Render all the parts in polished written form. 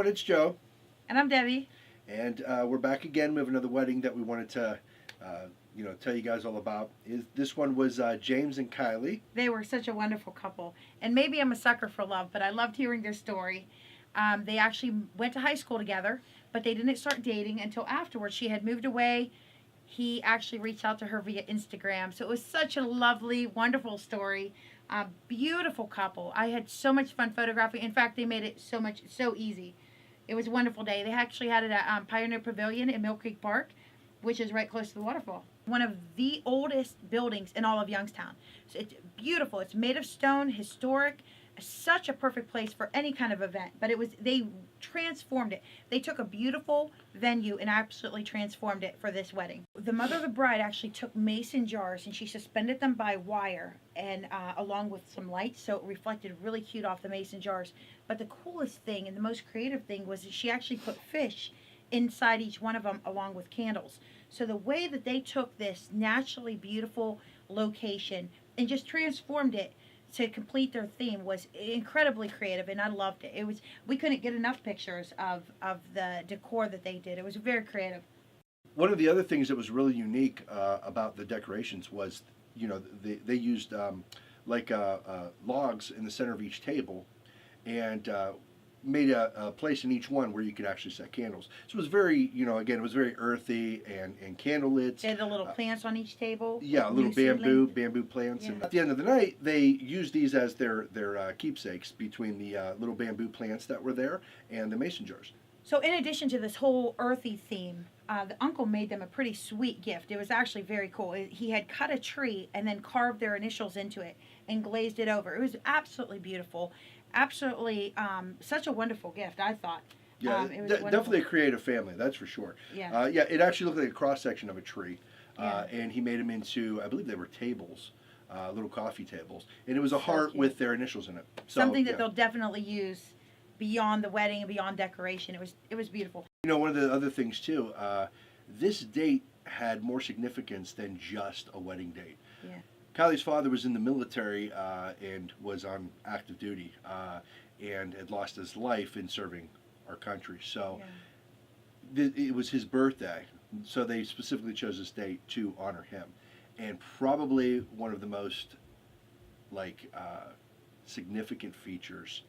everyone, it's Joe. And I'm Debbie. And we're back again. We have another wedding that we wanted to, tell you guys all about. This one was James and Kylie. They were such a wonderful couple. And maybe I'm a sucker for love, but I loved hearing their story. They actually went to high school together, but they didn't start dating until afterwards. She had moved away. He actually reached out to her via Instagram. So it was such a lovely, wonderful story. Beautiful couple. I had so much fun photographing. In fact, they made it so easy. It was a wonderful day. They actually had it at Pioneer Pavilion in Mill Creek Park, which is right close to the waterfall. One of the oldest buildings in all of Youngstown. So it's beautiful. It's made of stone, historic, such a perfect place for any kind of event. But they transformed it. They took a beautiful venue and absolutely transformed it for this wedding. The mother of the bride actually took mason jars and she suspended them by wire and along with some lights, so it reflected really cute off the mason jars. But the coolest thing and the most creative thing was that she actually put fish inside each one of them along with candles. So the way that they took this naturally beautiful location and just transformed it to complete their theme was incredibly creative, and I loved it. We couldn't get enough pictures of the decor that they did. It was very creative. One of the other things that was really unique about the decorations was, they used logs in the center of each table, and made a place in each one where you could actually set candles. So it was very, again, it was very earthy and candle lit. They had the little plants on each table. Yeah, little bamboo plants. Yeah. And at the end of the night, they used these as their keepsakes between the little bamboo plants that were there and the mason jars. So in addition to this whole earthy theme, the uncle made them a pretty sweet gift. It was actually very cool. He had cut a tree and then carved their initials into it and glazed it over. It was absolutely beautiful. Absolutely such a wonderful gift, I thought. Yeah, it was definitely a creative family, that's for sure. Yeah. It actually looked like a cross-section of a tree. Yeah. And he made them into, I believe they were tables, little coffee tables. And it was a So heart cute. with their initials in it. So, Something that yeah. they'll definitely use beyond the wedding and beyond decoration. It was beautiful. One of the other things, too, this date had more significance than just a wedding date. Yeah. Kylie's father was in the military and was on active duty and had lost his life in serving our country. So it was his birthday. So they specifically chose this date to honor him. And probably one of the most significant features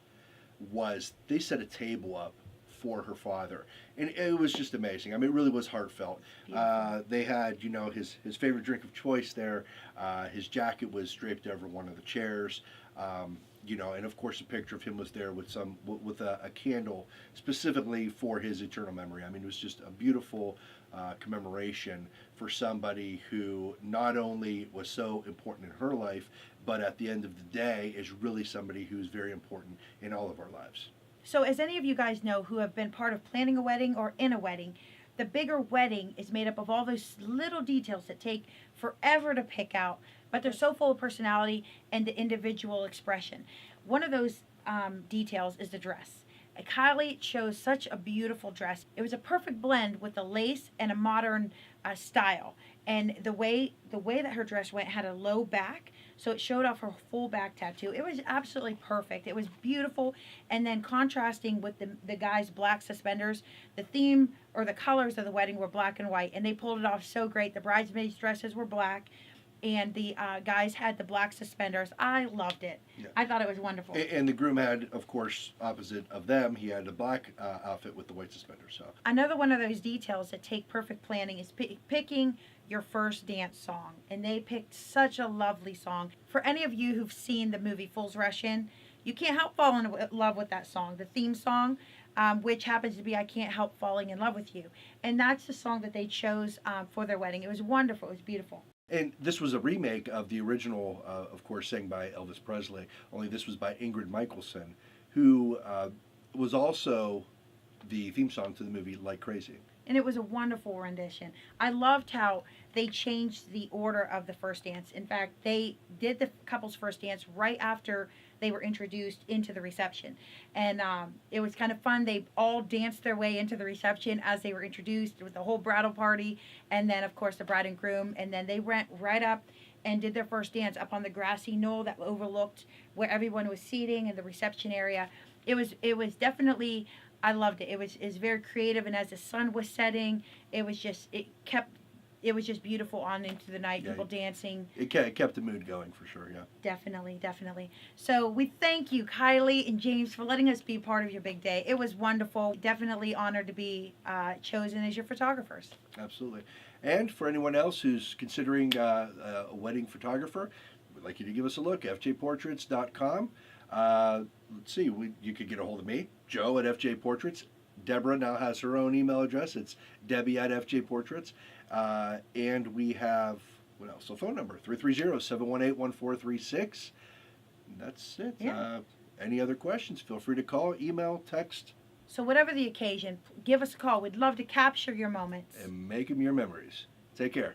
was they set a table up for her father, and it was just amazing. I mean, it really was heartfelt. They had, his favorite drink of choice there. His jacket was draped over one of the chairs. And of course, a picture of him was there with a candle specifically for his eternal memory. I mean, it was just a beautiful commemoration for somebody who not only was so important in her life, but at the end of the day is really somebody who's very important in all of our lives. So as any of you guys know who have been part of planning a wedding or in a wedding, the bigger wedding is made up of all those little details that take forever to pick out, but they're so full of personality and the individual expression. One of those details is the dress. Kylie chose such a beautiful dress. It was a perfect blend with the lace and a modern style. And the way that her dress went had a low back, so it showed off her full back tattoo. It was absolutely perfect. It was beautiful. And then contrasting with the guy's black suspenders, the theme or the colors of the wedding were black and white, and they pulled it off so great. The bridesmaids' dresses were black, and the guys had the black suspenders. I loved it. Yeah. I thought it was wonderful. And the groom had, of course, opposite of them, he had a black outfit with the white suspenders. So another one of those details that take perfect planning is picking your first dance song. And they picked such a lovely song. For any of you who've seen the movie Fools Rush In, you can't help fall in love with that song. The theme song, which happens to be I Can't Help Falling in Love with You. And that's the song that they chose for their wedding. It was wonderful. It was beautiful. And this was a remake of the original, of course, sang by Elvis Presley, only this was by Ingrid Michaelson, who was also the theme song to the movie Like Crazy. And it was a wonderful rendition. I loved how they changed the order of the first dance. In fact, they did the couple's first dance right after they were introduced into the reception. And it was kind of fun. They all danced their way into the reception as they were introduced with the whole bridal party. And then, of course, the bride and groom. And then they went right up and did their first dance up on the grassy knoll that overlooked where everyone was seating in the reception area. It was definitely I loved it. It was very creative, and as the sun was setting, it was just beautiful on into the night. Yeah, People dancing. It kept the mood going for sure. Yeah. Definitely, definitely. So we thank you, Kylie and James, for letting us be part of your big day. It was wonderful. Definitely honored to be chosen as your photographers. Absolutely. And for anyone else who's considering a wedding photographer, we'd like you to give us a look, fjportraits.com. Let's see, you could get a hold of me, Joe at FJ Portraits. Deborah now has her own email address. It's Debbie at FJ Portraits. And we have, what else? A phone number, 330-718-1436. That's it. Yeah. Any other questions, feel free to call, email, text, So whatever the occasion, give us a call. We'd love to capture your moments. and make them your memories. Take care.